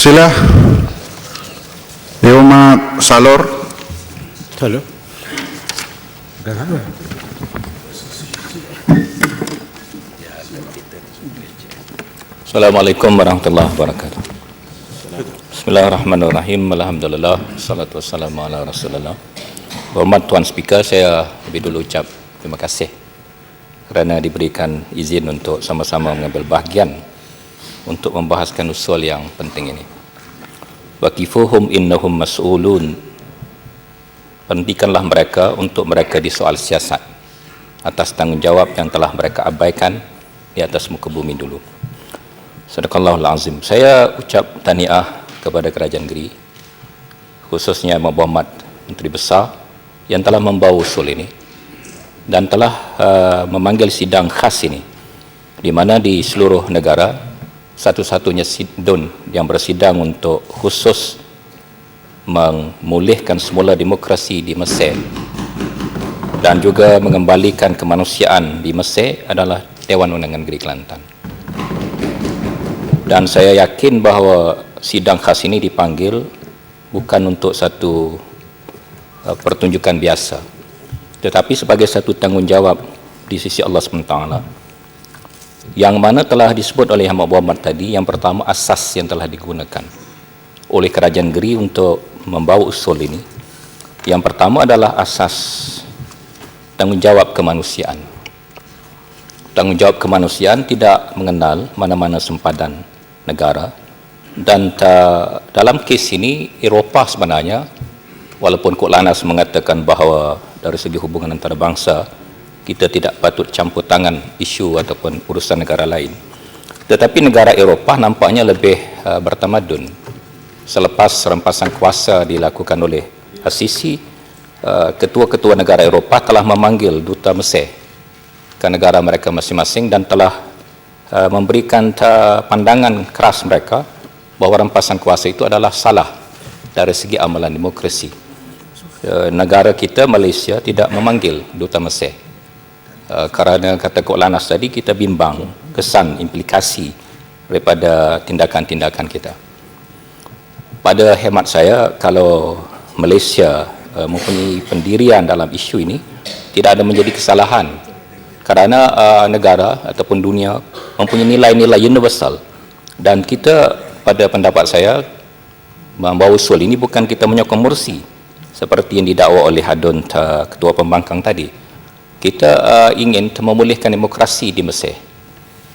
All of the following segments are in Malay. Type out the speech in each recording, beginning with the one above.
Sila Yoma Salor. Halo. Assalamualaikum warahmatullahi wabarakatuh. Bismillahirrahmanirrahim. Alhamdulillah. Salatu wassalamu ala Rasulullah. Hormat Tuan Speaker, saya lebih dulu ucap terima kasih kerana diberikan izin untuk sama-sama mengambil bahagian untuk membahaskan usul yang penting ini. Waqifuhum innahum mas'ulun. Hentikanlah mereka untuk mereka disoal siasat atas tanggungjawab yang telah mereka abaikan di atas muka bumi dulu. Sadaqallahul azim. Saya ucap tahniah kepada Kerajaan Negeri, khususnya Muhammad Menteri Besar yang telah membawa usul ini dan telah memanggil sidang khas ini, di mana di seluruh negara satu-satunya sidang yang bersidang untuk khusus memulihkan semula demokrasi di Mesir dan juga mengembalikan kemanusiaan di Mesir adalah Dewan Undangan Negeri Kelantan. Dan saya yakin bahawa sidang khas ini dipanggil bukan untuk satu pertunjukan biasa, tetapi sebagai satu tanggungjawab di sisi Allah SWT, yang mana telah disebut oleh Ahmad Muhammad tadi. Yang pertama, asas yang telah digunakan oleh Kerajaan Negeri untuk membawa usul ini, yang pertama adalah asas tanggungjawab kemanusiaan. Tanggungjawab kemanusiaan tidak mengenal mana-mana sempadan negara, dan dalam kes ini Eropah sebenarnya, walaupun Kok Lanas mengatakan bahawa dari segi hubungan antarabangsa kita tidak patut campur tangan isu ataupun urusan negara lain, tetapi negara Eropah nampaknya lebih bertamadun. Selepas rampasan kuasa dilakukan oleh Al-Sisi, ketua-ketua negara Eropah telah memanggil duta Mesir ke negara mereka masing-masing dan telah memberikan pandangan keras mereka bahawa rampasan kuasa itu adalah salah dari segi amalan demokrasi. Negara kita, Malaysia, tidak memanggil duta Mesir kerana kata Kok Lanas tadi, kita bimbang kesan implikasi daripada tindakan-tindakan kita. Pada hemat saya, kalau Malaysia mempunyai pendirian dalam isu ini, tidak ada menjadi kesalahan, kerana negara ataupun dunia mempunyai nilai-nilai universal. Dan kita, pada pendapat saya, membawa usul ini bukan kita menyokong Mursi seperti yang didakwa oleh Hadun Ketua Pembangkang tadi. Kita ingin memulihkan demokrasi di Mesir,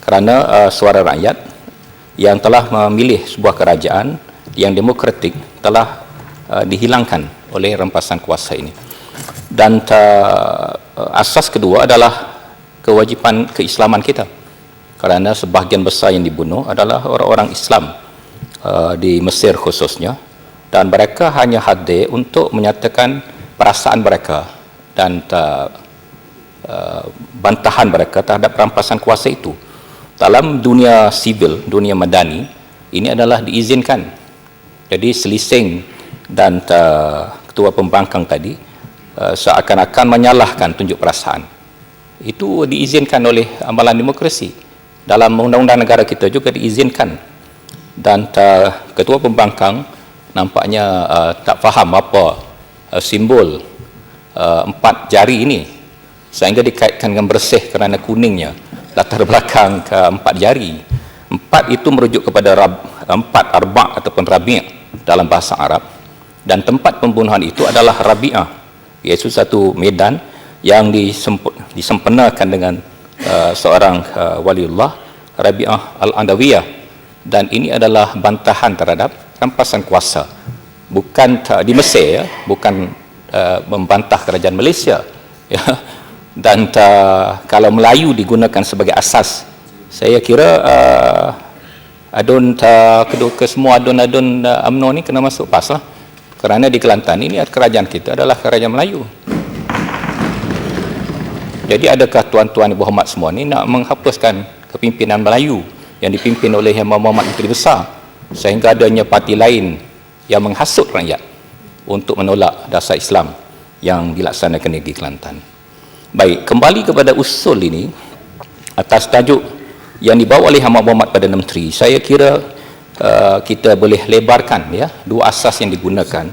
kerana suara rakyat yang telah memilih sebuah kerajaan yang demokratik telah dihilangkan oleh rampasan kuasa ini. Dan asas kedua adalah kewajipan keislaman kita, kerana sebahagian besar yang dibunuh adalah orang-orang Islam di Mesir khususnya, dan mereka hanya hadir untuk menyatakan perasaan mereka dan bantahan mereka terhadap rampasan kuasa itu. Dalam dunia sivil, dunia madani, ini adalah diizinkan. Jadi Selising dan Ketua Pembangkang tadi seakan-akan menyalahkan tunjuk perasaan. Itu diizinkan oleh amalan demokrasi. Dalam undang-undang negara kita juga diizinkan. Dan Ketua Pembangkang nampaknya tak faham apa simbol 4 jari ini, sehingga dikaitkan dengan bersih kerana kuningnya latar belakang ke 4 jari. 4 itu merujuk kepada 4 arba' ataupun rabi' dalam bahasa Arab, dan tempat pembunuhan itu adalah Rabi'ah, iaitu satu medan yang disempurnakan dengan seorang waliullah, Rabi'ah Al-Andawiyah. Dan ini adalah bantahan terhadap rampasan kuasa, bukan di Mesir, bukan membantah kerajaan Malaysia, ya. Dan kalau Melayu digunakan sebagai asas, saya kira adun ke semua adun-adun UMNO ni kena masuk pas lah, kerana di Kelantan ini kerajaan kita adalah kerajaan Melayu. Jadi adakah tuan-tuan Ibu Hormat semua ni nak menghapuskan kepimpinan Melayu yang dipimpin oleh Yang Muhammad Menteri Besar, sehingga adanya parti lain yang menghasut rakyat untuk menolak dasar Islam yang dilaksanakan di Kelantan? Baik, kembali kepada usul ini atas tajuk yang dibawa oleh Ahmad Muhammad Perdana Menteri. Saya kira kita boleh lebarkan ya dua asas yang digunakan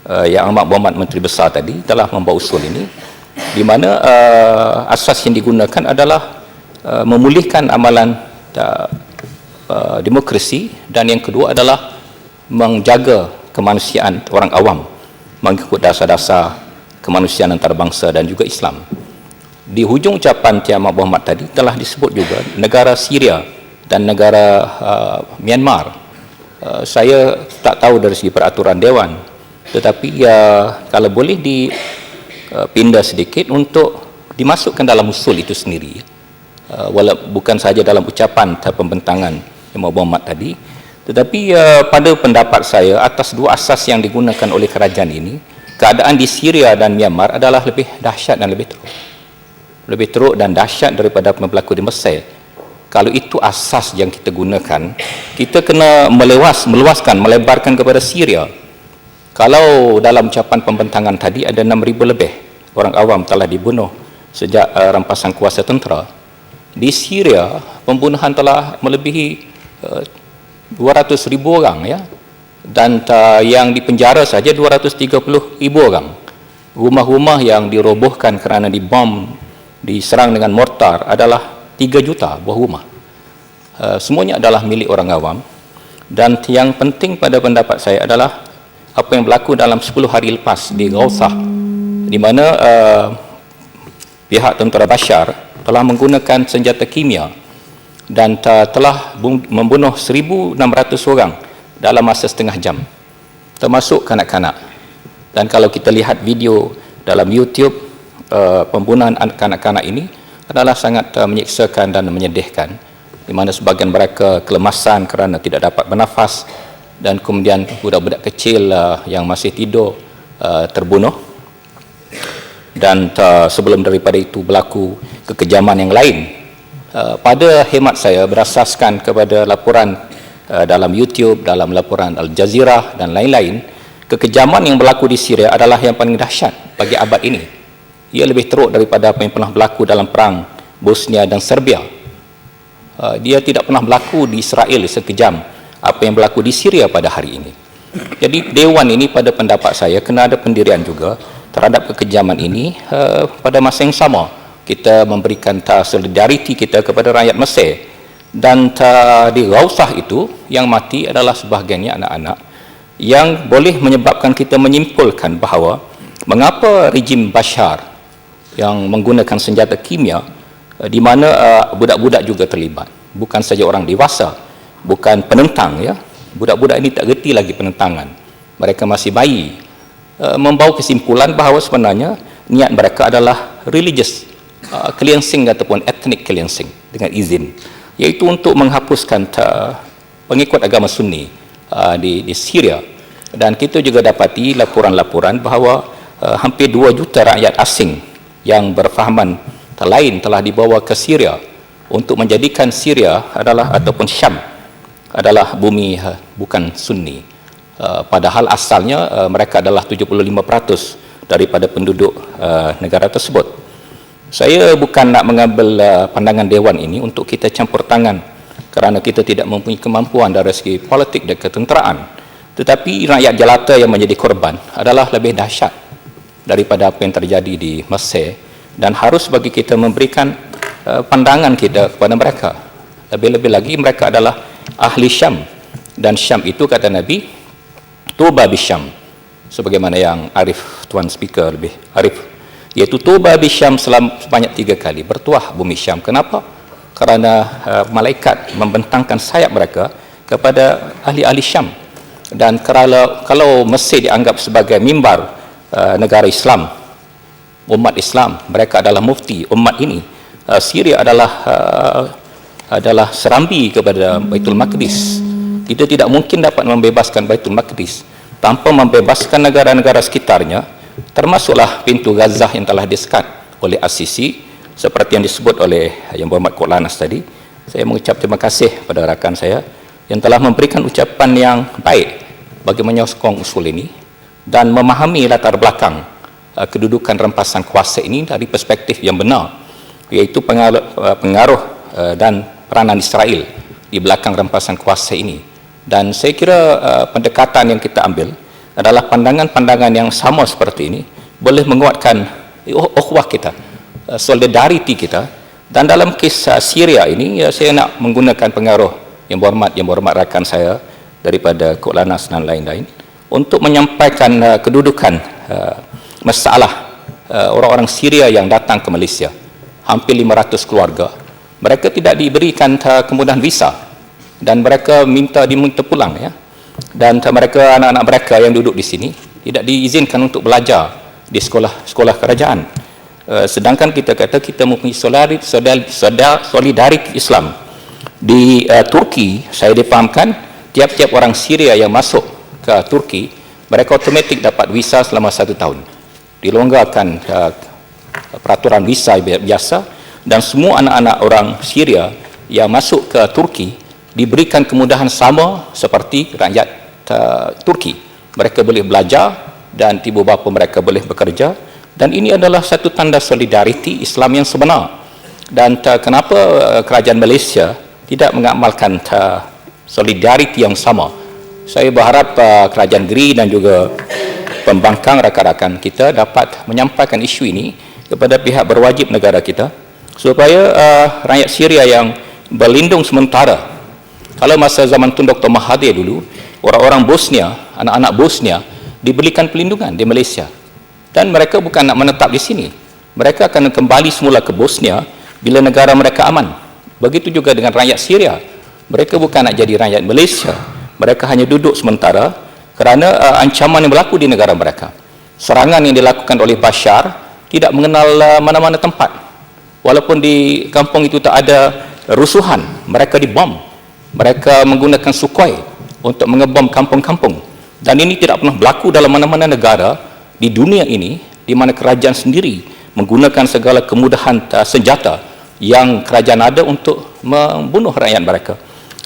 Yang Amat Berhormat Menteri Besar tadi telah membawa usul ini, di mana asas yang digunakan adalah memulihkan amalan demokrasi, dan yang kedua adalah menjaga kemanusiaan orang awam mengikut dasar-dasar kemanusiaan antarabangsa dan juga Islam. Di hujung ucapan Yang Amat Berhormat tadi telah disebut juga negara Syria dan negara Myanmar. Saya tak tahu dari segi peraturan Dewan, tetapi kalau boleh dipindah sedikit untuk dimasukkan dalam usul itu sendiri, bukan saja dalam ucapan pembentangan Yang Amat Berhormat tadi, tetapi pada pendapat saya, atas dua asas yang digunakan oleh kerajaan ini, keadaan di Syria dan Myanmar adalah lebih dahsyat dan lebih teruk dan dahsyat daripada apa yang berlaku di Mesir. Kalau itu asas yang kita gunakan, kita kena melebarkan kepada Syria. Kalau dalam ucapan pembentangan tadi ada 6,000 lebih orang awam telah dibunuh sejak rampasan kuasa tentera. Di Syria, pembunuhan telah melebihi 200,000 orang ya, dan yang dipenjara saja 230,000 orang. Rumah-rumah yang dirobohkan kerana dibom, diserang dengan mortar adalah 3 juta buah rumah. Semuanya adalah milik orang awam. Dan yang penting pada pendapat saya adalah apa yang berlaku dalam 10 hari lepas di Ghouthah, di mana pihak tentera Bashar telah menggunakan senjata kimia dan telah membunuh 1,600 orang dalam masa setengah jam, termasuk kanak-kanak. Dan kalau kita lihat video dalam YouTube, pembunuhan kanak-kanak ini adalah sangat menyiksakan dan menyedihkan, di mana sebagian mereka kelemasan kerana tidak dapat bernafas, dan kemudian budak-budak kecil yang masih tidur terbunuh. Dan sebelum daripada itu berlaku kekejaman yang lain. Pada hemat saya, berasaskan kepada laporan dalam YouTube, dalam laporan Al Jazeera dan lain-lain, kekejaman yang berlaku di Syria adalah yang paling dahsyat bagi abad ini. Ia lebih teruk daripada apa yang pernah berlaku dalam perang Bosnia dan Serbia. Dia tidak pernah berlaku di Israel sekejam apa yang berlaku di Syria pada hari ini. Jadi Dewan ini pada pendapat saya kena ada pendirian juga terhadap kekejaman ini. Pada masa yang sama, kita memberikan solidariti kita kepada rakyat Mesir. Dan di Ghouthah itu yang mati adalah sebahagiannya anak-anak, yang boleh menyebabkan kita menyimpulkan bahawa mengapa rejim Bashar yang menggunakan senjata kimia, di mana budak-budak juga terlibat, bukan saja orang dewasa, bukan penentang ya. Budak-budak ini tak gerti lagi penentangan, mereka masih bayi, membawa kesimpulan bahawa sebenarnya niat mereka adalah religious cleansing ataupun ethnic cleansing dengan izin, iaitu untuk menghapuskan pengikut agama Sunni di Syria. Dan kita juga dapati laporan-laporan bahawa hampir 2 juta rakyat asing yang berfahaman lain telah dibawa ke Syria untuk menjadikan Syria adalah ataupun Syam adalah bumi bukan Sunni, padahal asalnya mereka adalah 75% daripada penduduk negara tersebut. Saya bukan nak mengambil pandangan Dewan ini untuk kita campur tangan kerana kita tidak mempunyai kemampuan dari segi politik dan ketenteraan, tetapi rakyat jelata yang menjadi korban adalah lebih dahsyat daripada apa yang terjadi di Mesir, dan harus bagi kita memberikan pandangan kita kepada mereka. Lebih-lebih lagi mereka adalah ahli Syam, dan Syam itu kata Nabi Tuba Bisyam, sebagaimana yang arif Tuan Speaker lebih arif, iaitu Tuba Bisyam sebanyak 3 kali, bertuah bumi Syam. Kenapa? Kerana malaikat membentangkan sayap mereka kepada ahli-ahli Syam. Dan kalau Mesir dianggap sebagai mimbar negara Islam, umat Islam, mereka adalah mufti umat ini, Syria adalah serambi kepada Baitul Maqdis. Kita tidak mungkin dapat membebaskan Baitul Maqdis tanpa membebaskan negara-negara sekitarnya, termasuklah pintu Gaza yang telah disekat oleh As-Sisi, seperti yang disebut oleh Yang Berhormat Kok Lanas tadi. Saya mengucap terima kasih pada rakan saya yang telah memberikan ucapan yang baik bagi menyokong usul ini dan memahami latar belakang kedudukan rempasan kuasa ini dari perspektif yang benar, iaitu pengaruh dan peranan Israel di belakang rempasan kuasa ini. Dan saya kira pendekatan yang kita ambil adalah pandangan-pandangan yang sama seperti ini boleh menguatkan ukhuwah kita, solidariti kita. Dan dalam kes Syria ini, saya nak menggunakan pengaruh yang berhormat rakan saya daripada Kok Lanas dan lain-lain untuk menyampaikan kedudukan masalah orang-orang Syria yang datang ke Malaysia. Hampir 500 keluarga. Mereka tidak diberikan kemudahan visa dan mereka diminta pulang, ya. Dan mereka, anak-anak mereka yang duduk di sini tidak diizinkan untuk belajar di sekolah kerajaan. Sedangkan kita kata kita mempunyai solidariti Islam. Di Turki, saya dipahamkan tiap-tiap orang Syria yang masuk ke Turki, mereka otomatik dapat visa selama 1 tahun. Dilonggarkan peraturan visa biasa, dan semua anak-anak orang Syria yang masuk ke Turki diberikan kemudahan sama seperti rakyat Turki. Mereka boleh belajar dan ibu bapa mereka boleh bekerja, dan ini adalah satu tanda solidariti Islam yang sebenar. Dan kenapa kerajaan Malaysia tidak mengamalkan solidariti yang sama? Saya berharap kerajaan negeri dan juga pembangkang rakan-rakan kita dapat menyampaikan isu ini kepada pihak berwajib negara kita, supaya rakyat Syria yang berlindung sementara, kalau masa zaman Tun Dr. Mahathir dulu, orang-orang Bosnia, anak-anak Bosnia diberikan perlindungan di Malaysia, dan mereka bukan nak menetap di sini, mereka akan kembali semula ke Bosnia bila negara mereka aman. Begitu juga dengan rakyat Syria, mereka bukan nak jadi rakyat Malaysia, mereka hanya duduk sementara kerana ancaman yang berlaku di negara mereka. Serangan yang dilakukan oleh Bashar tidak mengenal mana-mana tempat. Walaupun di kampung itu tak ada rusuhan, mereka dibom. Mereka menggunakan Sukhoi untuk mengebom kampung-kampung. Dan ini tidak pernah berlaku dalam mana-mana negara di dunia ini, di mana kerajaan sendiri menggunakan segala kemudahan senjata yang kerajaan ada untuk membunuh rakyat mereka.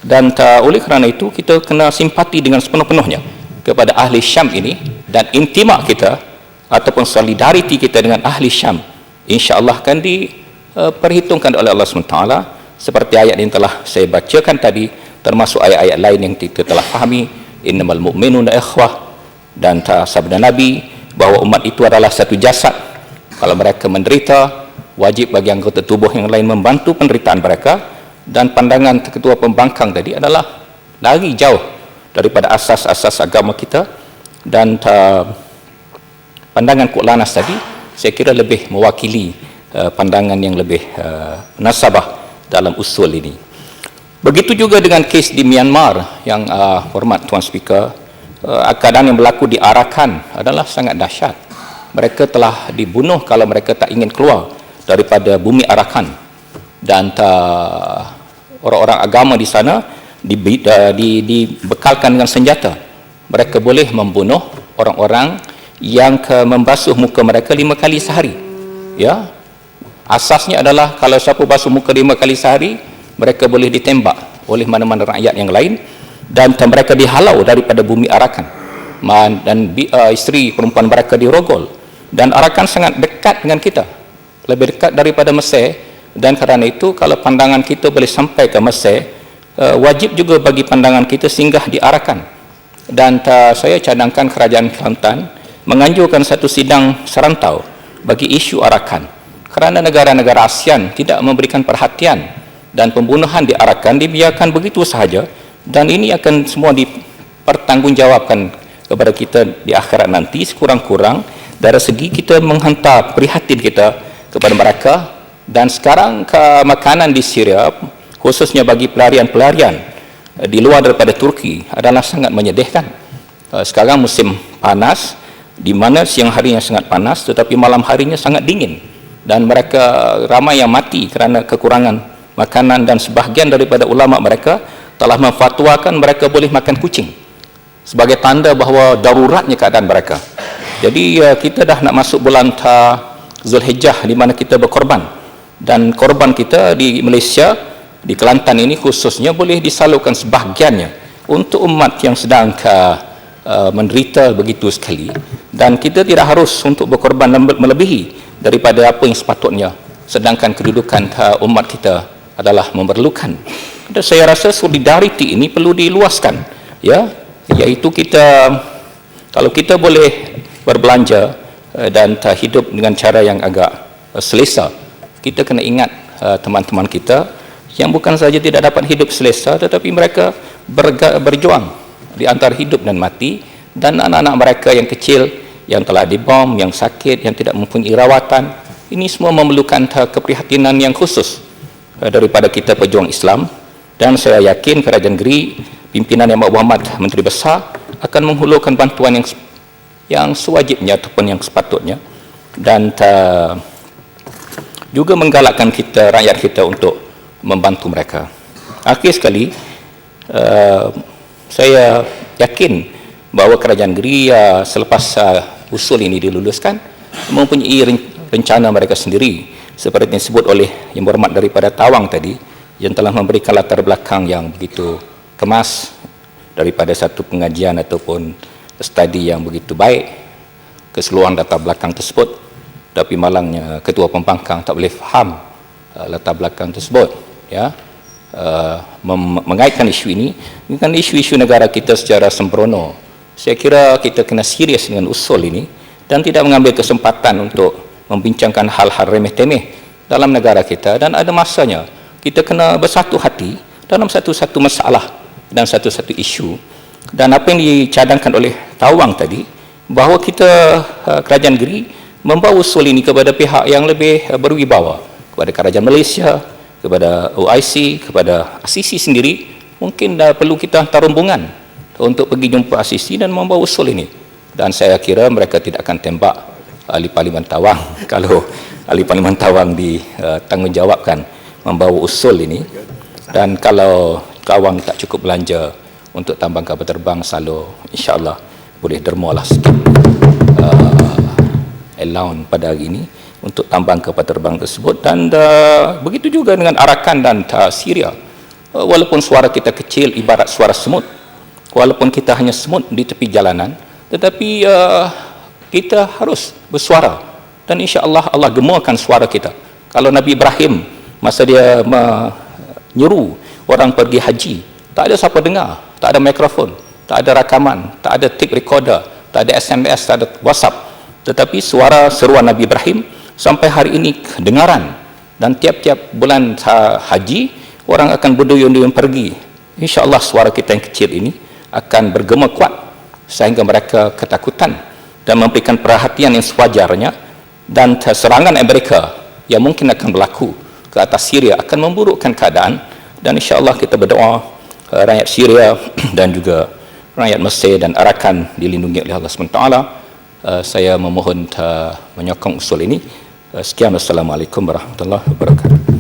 Dan oleh kerana itu, kita kena simpati dengan sepenuh-penuhnya kepada ahli Syam ini, dan intimak kita ataupun solidariti kita dengan ahli Syam insya-Allah akan diperhitungkan oleh Allah SWT, seperti ayat yang telah saya bacakan tadi, termasuk ayat-ayat lain yang kita telah fahami, innamal mu'minuna ikhwah, dan sabda Nabi bahawa umat itu adalah satu jasad. Kalau mereka menderita, wajib bagi anggota tubuh yang lain membantu penderitaan mereka. Dan pandangan ketua pembangkang tadi adalah lari jauh daripada asas-asas agama kita, dan pandangan Kok Lanas tadi saya kira lebih mewakili pandangan yang lebih nasabah dalam usul ini. Begitu juga dengan kes di Myanmar yang hormat Tuan Speaker, keadaan yang berlaku di Arakan adalah sangat dahsyat. Mereka telah dibunuh kalau mereka tak ingin keluar daripada bumi Arakan, dan orang-orang agama di sana dibekalkan dengan senjata. Mereka boleh membunuh orang-orang yang membasuh muka mereka 5 kali sehari, ya. Asasnya adalah kalau siapa basuh muka 5 kali sehari, mereka boleh ditembak oleh mana-mana rakyat yang lain, dan mereka dihalau daripada bumi Arakan, dan isteri perempuan mereka dirogol. Dan Arakan sangat dekat dengan kita, lebih dekat daripada Mesir, dan kerana itu kalau pandangan kita boleh sampai ke Mesir, wajib juga bagi pandangan kita singgah di Arakan. Dan saya cadangkan kerajaan Kelantan menganjurkan satu sidang serantau bagi isu Arakan, kerana negara-negara ASEAN tidak memberikan perhatian, dan pembunuhan di Arakan dibiarkan begitu sahaja, dan ini akan semua dipertanggungjawabkan kepada kita di akhirat nanti, sekurang-kurang dari segi kita menghantar prihatin kita kepada mereka. Dan sekarang makanan di Syria, khususnya bagi pelarian-pelarian di luar daripada Turki, adalah sangat menyedihkan. Sekarang musim panas, di mana siang harinya sangat panas tetapi malam harinya sangat dingin, dan mereka ramai yang mati kerana kekurangan makanan, dan sebahagian daripada ulama mereka telah memfatwakan mereka boleh makan kucing sebagai tanda bahawa daruratnya keadaan mereka. Jadi kita dah nak masuk bulan Zulhijjah di mana kita berkorban, dan korban kita di Malaysia, di Kelantan ini khususnya, boleh disalurkan sebahagiannya untuk umat yang sedang menderita begitu sekali, dan kita tidak harus untuk berkorban melebihi daripada apa yang sepatutnya, sedangkan kedudukan umat kita adalah memerlukan Dan saya rasa solidariti ini perlu diluaskan, ya, iaitu kita, kalau kita boleh berbelanja dan hidup dengan cara yang agak selesa, kita kena ingat teman-teman kita yang bukan saja tidak dapat hidup selesa, tetapi mereka berjuang di antara hidup dan mati, dan anak-anak mereka yang kecil yang telah dibom, yang sakit, yang tidak mempunyai rawatan. Ini semua memerlukan keprihatinan yang khusus daripada kita pejuang Islam. Dan saya yakin kerajaan negeri, pimpinan Yang Berhormat Menteri Besar akan menghulurkan bantuan yang sewajibnya ataupun yang sepatutnya, dan juga menggalakkan kita, rakyat kita, untuk membantu mereka. Akhir sekali, saya yakin bahawa kerajaan negeri selepas usul ini diluluskan mempunyai rencana mereka sendiri, seperti yang disebut oleh Yang Berhormat daripada Tawang tadi, yang telah memberikan latar belakang yang begitu kemas daripada satu pengajian ataupun studi yang begitu baik, keseluruhan latar belakang tersebut. Tapi malangnya Ketua Pembangkang tak boleh faham latar belakang tersebut, ya, mengaitkan isu ini dengan isu-isu negara kita secara sembrono. Saya kira kita kena serius dengan usul ini dan tidak mengambil kesempatan untuk membincangkan hal-hal remeh-temeh dalam negara kita. Dan ada masanya kita kena bersatu hati dalam satu-satu masalah dan satu-satu isu. Dan apa yang dicadangkan oleh Tawang tadi, bahawa kita, kerajaan negeri, membawa usul ini kepada pihak yang lebih berwibawa, kepada kerajaan Malaysia, kepada OIC, kepada ACC sendiri. Mungkin perlu kita hantar rombongan untuk pergi jumpa ACC dan membawa usul ini. Dan saya kira mereka tidak akan tembak ahli Parlimen Tawang kalau ahli Parlimen Tawang ditanggungjawabkan membawa usul ini. Dan kalau Tawang tak cukup belanja untuk tambang kapal terbang, selalu insya-Allah boleh dermalah sikit allowance pada hari ini untuk tambang kapal terbang tersebut. Dan begitu juga dengan Arakan dan Syria. Walaupun suara kita kecil ibarat suara semut, walaupun kita hanya semut di tepi jalanan, tetapi kita harus bersuara, dan insya-Allah Allah gemakan suara kita. Kalau Nabi Ibrahim masa dia menyuruh orang pergi haji, tak ada siapa dengar, tak ada mikrofon, tak ada rakaman, tak ada tape recorder, tak ada SMS, tak ada WhatsApp, tetapi suara seruan Nabi Ibrahim sampai hari ini kedengaran. Dan tiap-tiap bulan haji, orang akan berduyun-duyun pergi. Insya-Allah suara kita yang kecil ini akan bergema kuat sehingga mereka ketakutan dan memberikan perhatian yang sewajarnya. Dan serangan Amerika yang mungkin akan berlaku ke atas Syria akan memburukkan keadaan. Dan insya-Allah kita berdoa rakyat Syria dan juga rakyat Mesir dan Arakan dilindungi oleh Allah SWT. Saya memohon menyokong usul ini. Sekian, wassalamualaikum warahmatullahi wabarakatuh.